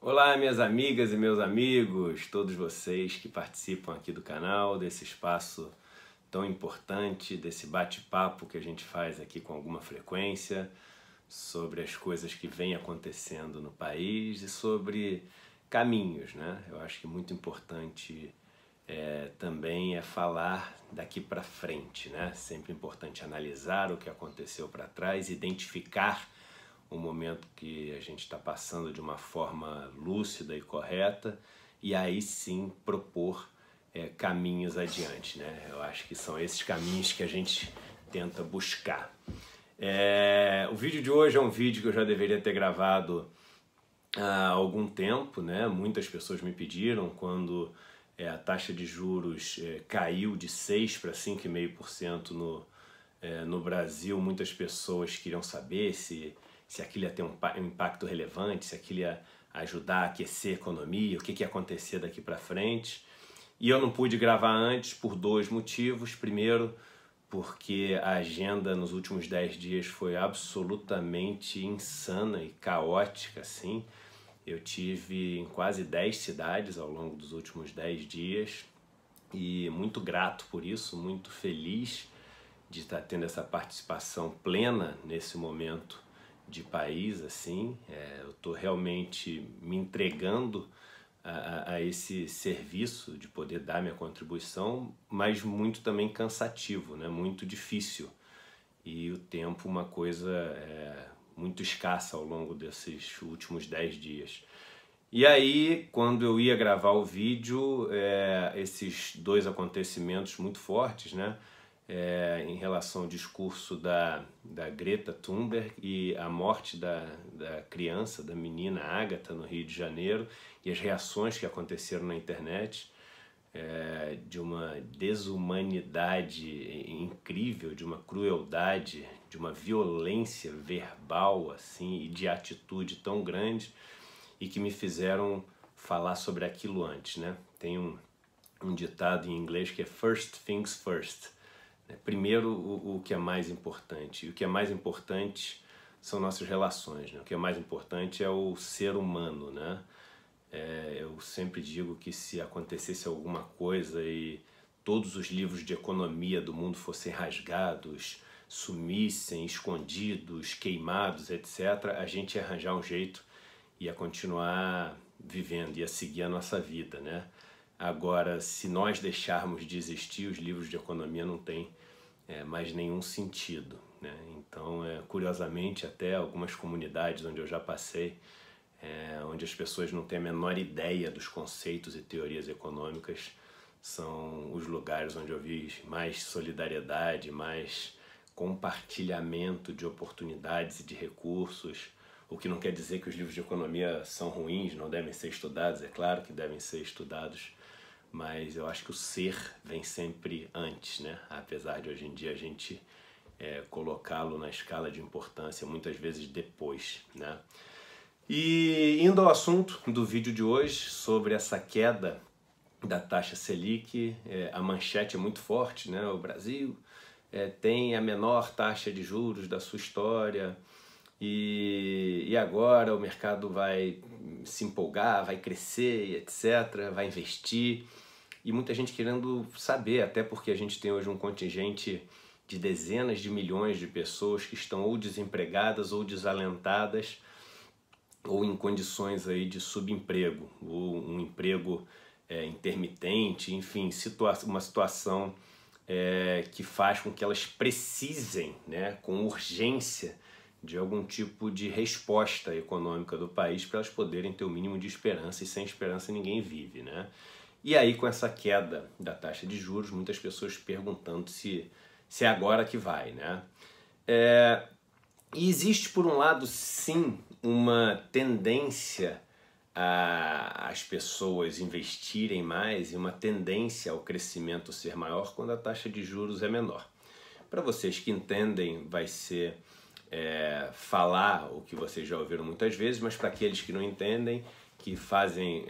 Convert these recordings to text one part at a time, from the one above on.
Olá, minhas amigas e meus amigos, todos vocês que participam aqui do canal, desse espaço tão importante, desse bate-papo que a gente faz aqui com alguma frequência sobre as coisas que vêm acontecendo no país e sobre caminhos, né? Eu acho que muito importante também é falar daqui para frente, né? Sempre importante analisar o que aconteceu para trás, identificar o momento que a gente está passando de uma forma lúcida e correta e aí sim propor caminhos adiante, né? Eu acho que são esses caminhos que a gente tenta buscar. O vídeo de hoje é um vídeo que eu já deveria ter gravado há algum tempo, né? Muitas pessoas me pediram quando a taxa de juros caiu de 6 para 5,5% no Brasil. Muitas pessoas queriam saber se aquilo ia ter um impacto relevante, se aquilo ia ajudar a aquecer a economia, o que ia acontecer daqui para frente. E eu não pude gravar antes por dois motivos. Primeiro, porque a agenda nos últimos 10 dias foi absolutamente insana e caótica, assim. Eu tive em quase 10 cidades ao longo dos últimos 10 dias e muito grato por isso, muito feliz de estar tendo essa participação plena nesse momento de país, assim. Eu estou realmente me entregando a esse serviço de poder dar minha contribuição, mas muito também cansativo, né? Muito difícil. E o tempo uma coisa muito escassa ao longo desses últimos 10 dias. E aí, quando eu ia gravar o vídeo, esses dois acontecimentos muito fortes, né? Em relação ao discurso da Greta Thunberg e a morte da criança, da menina Agatha, no Rio de Janeiro, e as reações que aconteceram na internet, de uma desumanidade incrível, de uma crueldade, de uma violência verbal assim, e de atitude tão grande, e que me fizeram falar sobre aquilo antes, né? Tem um ditado em inglês que é first things first. Primeiro o que é mais importante. E o que é mais importante são nossas relações, né? O que é mais importante é o ser humano, né? Eu sempre digo que se acontecesse alguma coisa e todos os livros de economia do mundo fossem rasgados, sumissem, escondidos, queimados, etc., a gente ia arranjar um jeito, ia continuar vivendo, ia seguir a nossa vida, né? Agora, se nós deixarmos de existir, os livros de economia não têm mais nenhum sentido, né? Então, curiosamente, até algumas comunidades onde eu já passei, onde as pessoas não têm a menor ideia dos conceitos e teorias econômicas, são os lugares onde eu vi mais solidariedade, mais compartilhamento de oportunidades e de recursos, o que não quer dizer que os livros de economia são ruins, não devem ser estudados, é claro que devem ser estudados, mas eu acho que o ser vem sempre antes, né? Apesar de hoje em dia a gente colocá-lo na escala de importância muitas vezes depois, né? E indo ao assunto do vídeo de hoje, sobre essa queda da taxa Selic, a manchete é muito forte, né? O Brasil tem a menor taxa de juros da sua história e agora o mercado vai se empolgar, vai crescer, etc., vai investir. E muita gente querendo saber, até porque a gente tem hoje um contingente de dezenas de milhões de pessoas que estão ou desempregadas ou desalentadas ou em condições aí de subemprego, ou um emprego intermitente, enfim, uma situação que faz com que elas precisem, né, com urgência, de algum tipo de resposta econômica do país para elas poderem ter o mínimo de esperança, e sem esperança ninguém vive, né? E aí, com essa queda da taxa de juros, muitas pessoas perguntando se é agora que vai, né? E existe, por um lado, sim, uma tendência as pessoas investirem mais e uma tendência ao crescimento ser maior quando a taxa de juros é menor. Para vocês que entendem, vai ser falar o que vocês já ouviram muitas vezes, mas para aqueles que não entendem, que fazem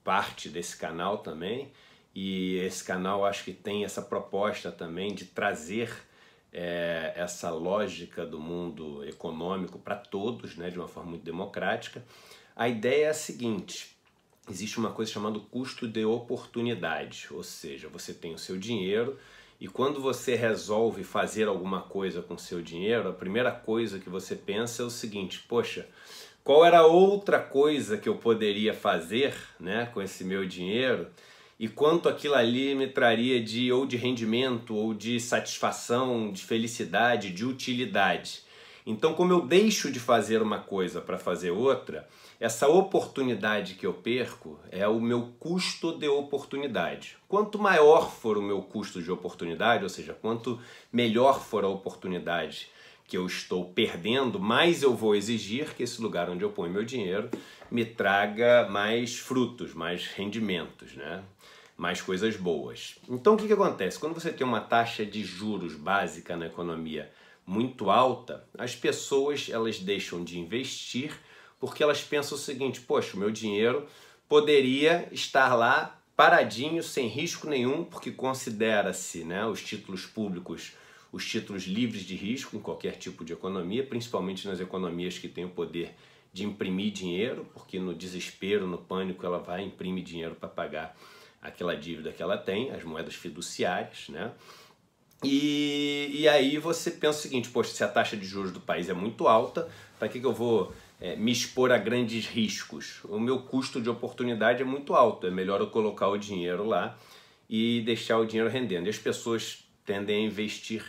parte desse canal também, e esse canal acho que tem essa proposta também de trazer essa lógica do mundo econômico para todos, né, de uma forma muito democrática. A ideia é a seguinte: existe uma coisa chamada custo de oportunidade, ou seja, você tem o seu dinheiro e quando você resolve fazer alguma coisa com o seu dinheiro, a primeira coisa que você pensa é o seguinte: poxa, qual era a outra coisa que eu poderia fazer, né, com esse meu dinheiro e quanto aquilo ali me traria ou de rendimento, ou de satisfação, de felicidade, de utilidade. Então, como eu deixo de fazer uma coisa para fazer outra, essa oportunidade que eu perco é o meu custo de oportunidade. Quanto maior for o meu custo de oportunidade, ou seja, quanto melhor for a oportunidade que eu estou perdendo, mais eu vou exigir que esse lugar onde eu ponho meu dinheiro me traga mais frutos, mais rendimentos, né? Mais coisas boas. Então o que acontece? Quando você tem uma taxa de juros básica na economia muito alta, as pessoas elas deixam de investir porque elas pensam o seguinte: poxa, o meu dinheiro poderia estar lá paradinho, sem risco nenhum, porque considera-se, né, os títulos públicos, os títulos livres de risco em qualquer tipo de economia, principalmente nas economias que têm o poder de imprimir dinheiro, porque no desespero, no pânico, ela vai imprimir dinheiro para pagar aquela dívida que ela tem, as moedas fiduciárias, né? E aí você pensa o seguinte: poxa, se a taxa de juros do país é muito alta, para que eu vou me expor a grandes riscos? O meu custo de oportunidade é muito alto, é melhor eu colocar o dinheiro lá e deixar o dinheiro rendendo. E as pessoas tendem a investir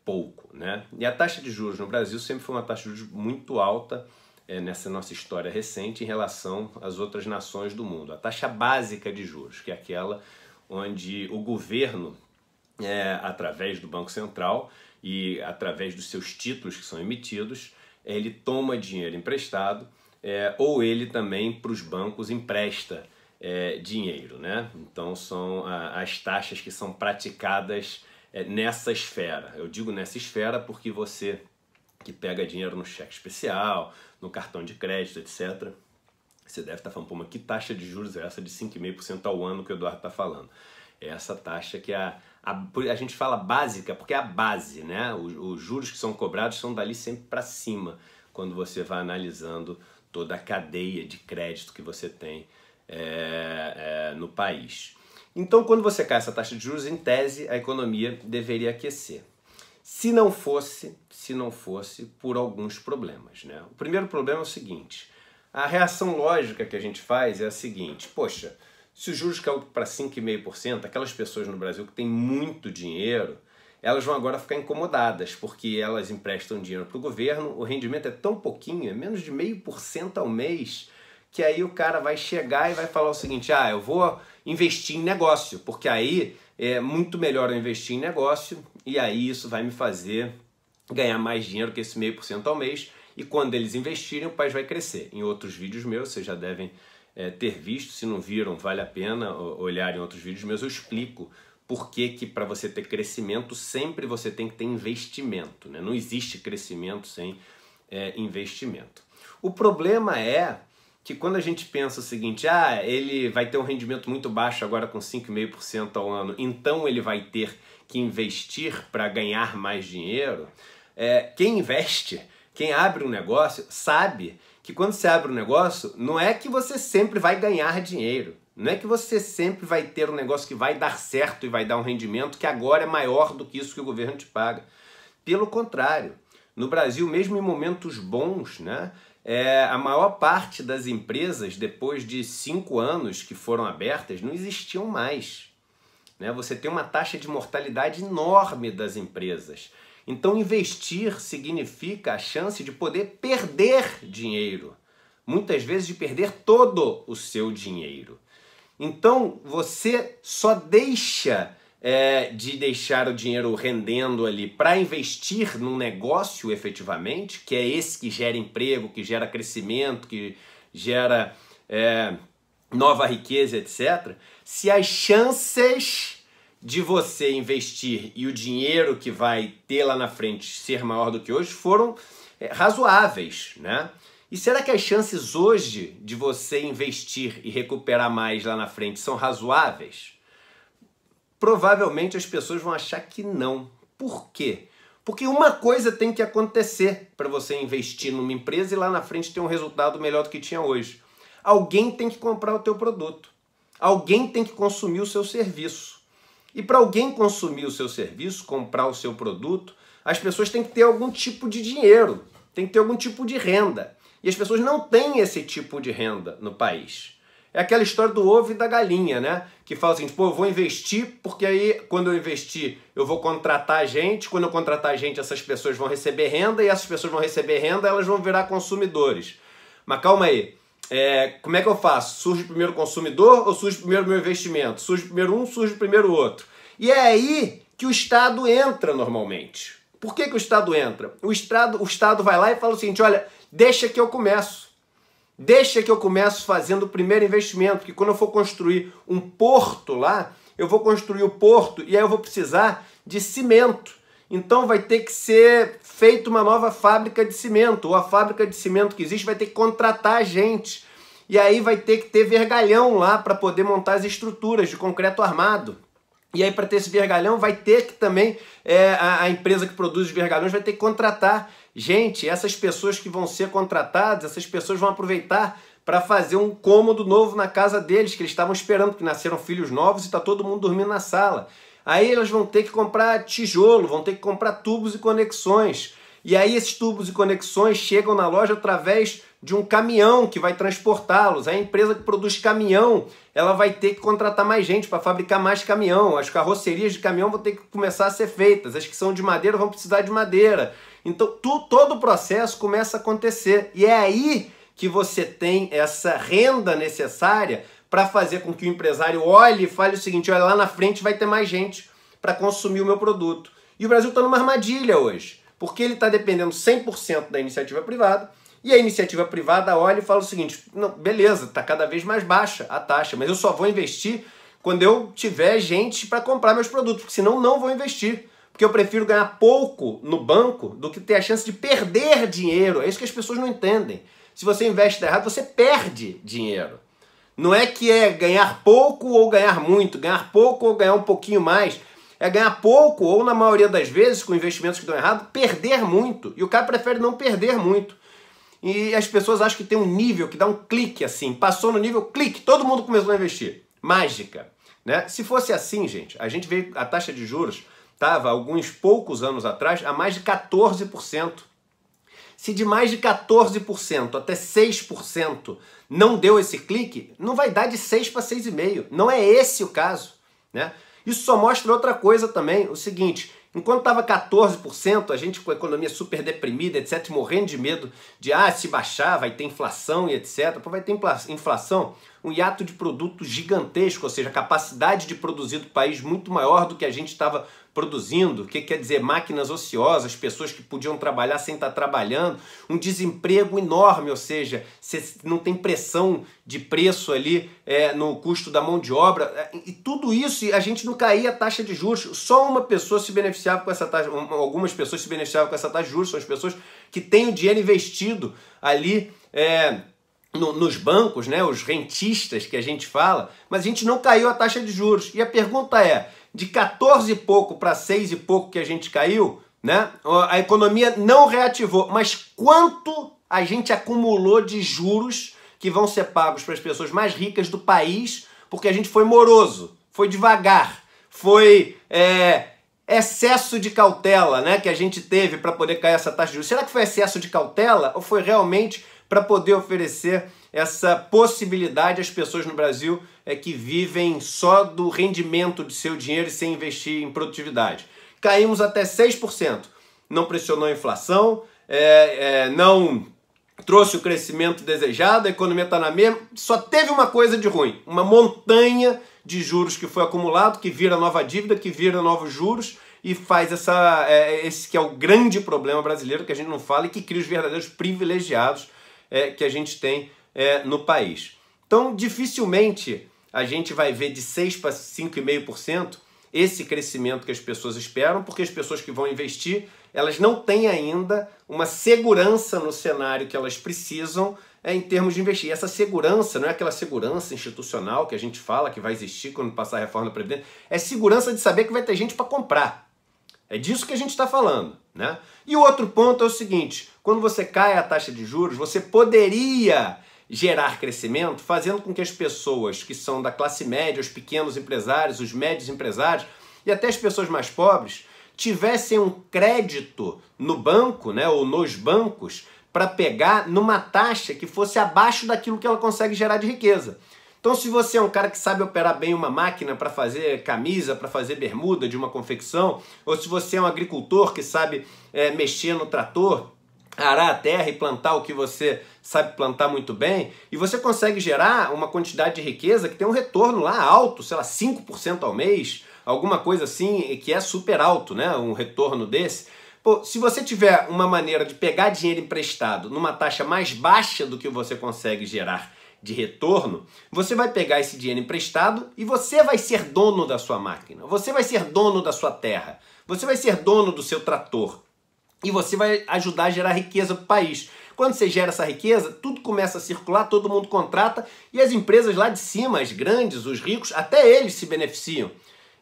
pouco, né? E a taxa de juros no Brasil sempre foi uma taxa de juros muito alta nessa nossa história recente em relação às outras nações do mundo. A taxa básica de juros, que é aquela onde o governo, através do Banco Central e através dos seus títulos que são emitidos, ele toma dinheiro emprestado ou ele também para os bancos empresta dinheiro, né? Então são as taxas que são praticadas nessa esfera. Eu digo nessa esfera porque você que pega dinheiro no cheque especial, no cartão de crédito, etc., você deve estar falando: pô, mas que taxa de juros é essa de 5,5% ao ano que o Eduardo está falando? É essa taxa que a gente fala básica porque é a base, né? Os juros que são cobrados são dali sempre para cima, quando você vai analisando toda a cadeia de crédito que você tem no país. Então, quando você cai essa taxa de juros, em tese, a economia deveria aquecer. Se não fosse por alguns problemas, né? O primeiro problema é o seguinte: a reação lógica que a gente faz é a seguinte: poxa, se os juros caiu para 5,5%, aquelas pessoas no Brasil que têm muito dinheiro, elas vão agora ficar incomodadas, porque elas emprestam dinheiro para o governo, o rendimento é tão pouquinho, é menos de 0,5% ao mês, que aí o cara vai chegar e vai falar o seguinte: eu vou investir em negócio, porque aí é muito melhor eu investir em negócio e aí isso vai me fazer ganhar mais dinheiro que esse 0,5% ao mês, e quando eles investirem o país vai crescer. Em outros vídeos meus, vocês já devem ter visto, se não viram, vale a pena olhar em outros vídeos meus, eu explico por que para você ter crescimento sempre você tem que ter investimento, né? Não existe crescimento sem investimento. O problema é que quando a gente pensa o seguinte: ele vai ter um rendimento muito baixo agora com 5,5% ao ano, então ele vai ter que investir para ganhar mais dinheiro. Quem investe, quem abre um negócio, sabe que quando você abre um negócio, não é que você sempre vai ganhar dinheiro, não é que você sempre vai ter um negócio que vai dar certo e vai dar um rendimento que agora é maior do que isso que o governo te paga. Pelo contrário, no Brasil, mesmo em momentos bons, né, a maior parte das empresas, depois de 5 anos que foram abertas, não existiam mais, né? Você tem uma taxa de mortalidade enorme das empresas. Então investir significa a chance de poder perder dinheiro, muitas vezes de perder todo o seu dinheiro. Então você só deixa de deixar o dinheiro rendendo ali para investir num negócio efetivamente, que é esse que gera emprego, que gera crescimento, que gera nova riqueza, etc. Se as chances de você investir e o dinheiro que vai ter lá na frente ser maior do que hoje foram razoáveis, né? E será que as chances hoje de você investir e recuperar mais lá na frente são razoáveis? Provavelmente as pessoas vão achar que não. Por quê? Porque uma coisa tem que acontecer para você investir numa empresa e lá na frente ter um resultado melhor do que tinha hoje. Alguém tem que comprar o teu produto. Alguém tem que consumir o seu serviço. E para alguém consumir o seu serviço, comprar o seu produto, as pessoas têm que ter algum tipo de dinheiro, tem que ter algum tipo de renda. E as pessoas não têm esse tipo de renda no país. É aquela história do ovo e da galinha, né? Que fala assim, pô, eu vou investir, porque aí quando eu investir eu vou contratar gente, quando eu contratar gente essas pessoas vão receber renda, e essas pessoas vão receber renda, elas vão virar consumidores. Mas calma aí, como é que eu faço? Surge primeiro o consumidor ou surge primeiro o meu investimento? Surge primeiro um, surge primeiro o outro. E é aí que o Estado entra normalmente. Por que o Estado entra? O Estado vai lá e fala o seguinte, olha, deixa que eu começo. Deixa que eu começo fazendo o primeiro investimento, porque quando eu for construir um porto lá, eu vou construir o porto e aí eu vou precisar de cimento. Então vai ter que ser feita uma nova fábrica de cimento, ou a fábrica de cimento que existe vai ter que contratar gente. E aí vai ter que ter vergalhão lá para poder montar as estruturas de concreto armado. E aí para ter esse vergalhão vai ter que também, a empresa que produz os vergalhões vai ter que contratar gente. Essas pessoas que vão ser contratadas, essas pessoas vão aproveitar para fazer um cômodo novo na casa deles, que eles estavam esperando, porque nasceram filhos novos e está todo mundo dormindo na sala. Aí elas vão ter que comprar tijolo, vão ter que comprar tubos e conexões. E aí esses tubos e conexões chegam na loja através de um caminhão que vai transportá-los. A empresa que produz caminhão, ela vai ter que contratar mais gente para fabricar mais caminhão. As carrocerias de caminhão vão ter que começar a ser feitas. As que são de madeira vão precisar de madeira. Então todo o processo começa a acontecer. E é aí que você tem essa renda necessária para fazer com que o empresário olhe e fale o seguinte, olha, lá na frente vai ter mais gente para consumir o meu produto. E o Brasil está numa armadilha hoje, porque ele está dependendo 100% da iniciativa privada, e a iniciativa privada olha e fala o seguinte, não, beleza, está cada vez mais baixa a taxa, mas eu só vou investir quando eu tiver gente para comprar meus produtos, porque senão não vou investir. Porque eu prefiro ganhar pouco no banco do que ter a chance de perder dinheiro. É isso que as pessoas não entendem. Se você investe errado, você perde dinheiro. Não é que é ganhar pouco ou ganhar muito, ganhar pouco ou ganhar um pouquinho mais. É ganhar pouco ou, na maioria das vezes, com investimentos que dão errado, perder muito. E o cara prefere não perder muito. E as pessoas acham que tem um nível que dá um clique assim. Passou no nível, clique, todo mundo começou a investir. Mágica. Né? Se fosse assim, gente, a gente vê a taxa de juros estava, alguns poucos anos atrás, a mais de 14%. Se de mais de 14% até 6% não deu esse clique, não vai dar de 6 para 6,5%. Não é esse o caso. Né? Isso só mostra outra coisa também, o seguinte, enquanto estava 14%, a gente com a economia super deprimida, etc., morrendo de medo de, se baixar, vai ter inflação e etc., pô, vai ter inflação, um hiato de produto gigantesco, ou seja, a capacidade de produzir do país muito maior do que a gente estava produzindo. O que quer dizer? Máquinas ociosas, pessoas que podiam trabalhar sem estar trabalhando, um desemprego enorme, ou seja, você não tem pressão de preço ali no custo da mão de obra, e tudo isso, a gente não caía a taxa de juros, só uma pessoa se beneficiava com essa taxa, algumas pessoas se beneficiavam com essa taxa de juros, são as pessoas que têm o dinheiro investido ali nos bancos, né, os rentistas que a gente fala, mas a gente não caiu a taxa de juros. E a pergunta é, de 14 e pouco para 6 e pouco que a gente caiu, né, a economia não reativou, mas quanto a gente acumulou de juros que vão ser pagos para as pessoas mais ricas do país, porque a gente foi moroso, foi devagar, foi excesso de cautela, né, que a gente teve para poder cair essa taxa de juros. Será que foi excesso de cautela ou foi realmente para poder oferecer essa possibilidade às pessoas no Brasil que vivem só do rendimento de seu dinheiro e sem investir em produtividade? Caímos até 6%. Não pressionou a inflação, não trouxe o crescimento desejado, a economia está na mesma. Só teve uma coisa de ruim, uma montanha de juros que foi acumulado, que vira nova dívida, que vira novos juros e faz esse que é o grande problema brasileiro que a gente não fala e que cria os verdadeiros privilegiados que a gente tem no país. Então, dificilmente a gente vai ver de 6 para 5,5% esse crescimento que as pessoas esperam, porque as pessoas que vão investir, elas não têm ainda uma segurança no cenário que elas precisam em termos de investir. E essa segurança não é aquela segurança institucional que a gente fala que vai existir quando passar a reforma da Previdência, é segurança de saber que vai ter gente para comprar. É disso que a gente está falando, né? E o outro ponto é o seguinte, quando você cai a taxa de juros, você poderia gerar crescimento fazendo com que as pessoas que são da classe média, os pequenos empresários, os médios empresários e até as pessoas mais pobres tivessem um crédito no banco, né, ou nos bancos, para pegar numa taxa que fosse abaixo daquilo que ela consegue gerar de riqueza. Então, se você é um cara que sabe operar bem uma máquina para fazer camisa, para fazer bermuda de uma confecção, ou se você é um agricultor que sabe mexer no trator, arar a terra e plantar o que você sabe plantar muito bem, e você consegue gerar uma quantidade de riqueza que tem um retorno lá alto, sei lá, 5% ao mês, alguma coisa assim, que é super alto, né? Um retorno desse. Pô, se você tiver uma maneira de pegar dinheiro emprestado numa taxa mais baixa do que você consegue gerar de retorno, você vai pegar esse dinheiro emprestado e você vai ser dono da sua máquina, você vai ser dono da sua terra, você vai ser dono do seu trator e você vai ajudar a gerar riqueza para o país. Quando você gera essa riqueza, tudo começa a circular, todo mundo contrata e as empresas lá de cima, as grandes, os ricos, até eles se beneficiam.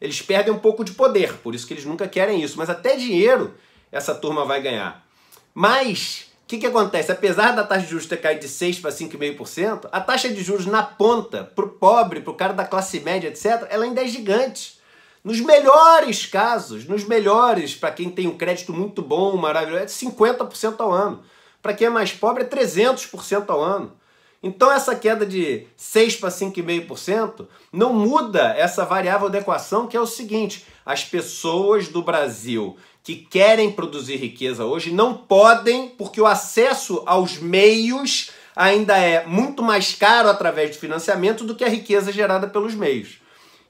Eles perdem um pouco de poder, por isso que eles nunca querem isso, mas até dinheiro essa turma vai ganhar. Mas o que acontece? Apesar da taxa de juros ter caído de 6% para 5,5%, a taxa de juros na ponta, para o pobre, para o cara da classe média, etc., ela ainda é gigante. Nos melhores casos, nos melhores, para quem tem um crédito muito bom, maravilhoso, é 50% ao ano. Para quem é mais pobre, é 300% ao ano. Então essa queda de 6% para 5,5% não muda essa variável da equação, que é o seguinte: as pessoas do Brasil que querem produzir riqueza hoje não podem, porque o acesso aos meios ainda é muito mais caro através de financiamento do que a riqueza gerada pelos meios.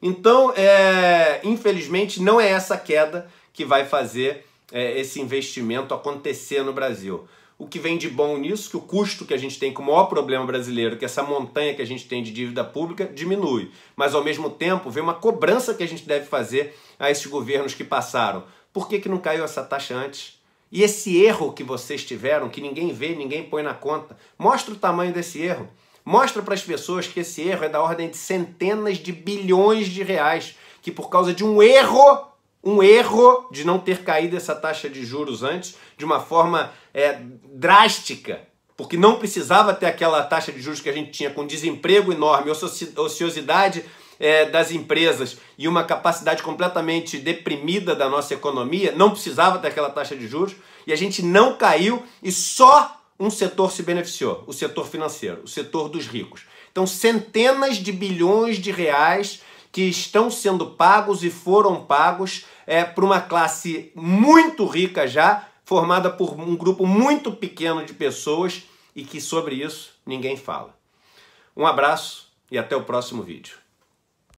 Então, infelizmente, não é essa queda que vai fazer esse investimento acontecer no Brasil. O que vem de bom nisso, que o custo que a gente tem com o maior problema brasileiro, que essa montanha que a gente tem de dívida pública, diminui. Mas, ao mesmo tempo, vem uma cobrança que a gente deve fazer a esses governos que passaram. Por que não caiu essa taxa antes? E esse erro que vocês tiveram, que ninguém vê, ninguém põe na conta, mostra o tamanho desse erro. Mostra para as pessoas que esse erro é da ordem de centenas de bilhões de reais, que por causa de um erro de não ter caído essa taxa de juros antes, de uma forma drástica, porque não precisava ter aquela taxa de juros que a gente tinha com desemprego enorme, ociosidade das empresas e uma capacidade completamente deprimida da nossa economia, não precisava ter aquela taxa de juros, e a gente não caiu e só um setor se beneficiou, o setor financeiro, o setor dos ricos. Então, centenas de bilhões de reais que estão sendo pagos e foram pagos por uma classe muito rica já, formada por um grupo muito pequeno de pessoas e que sobre isso ninguém fala. Um abraço e até o próximo vídeo.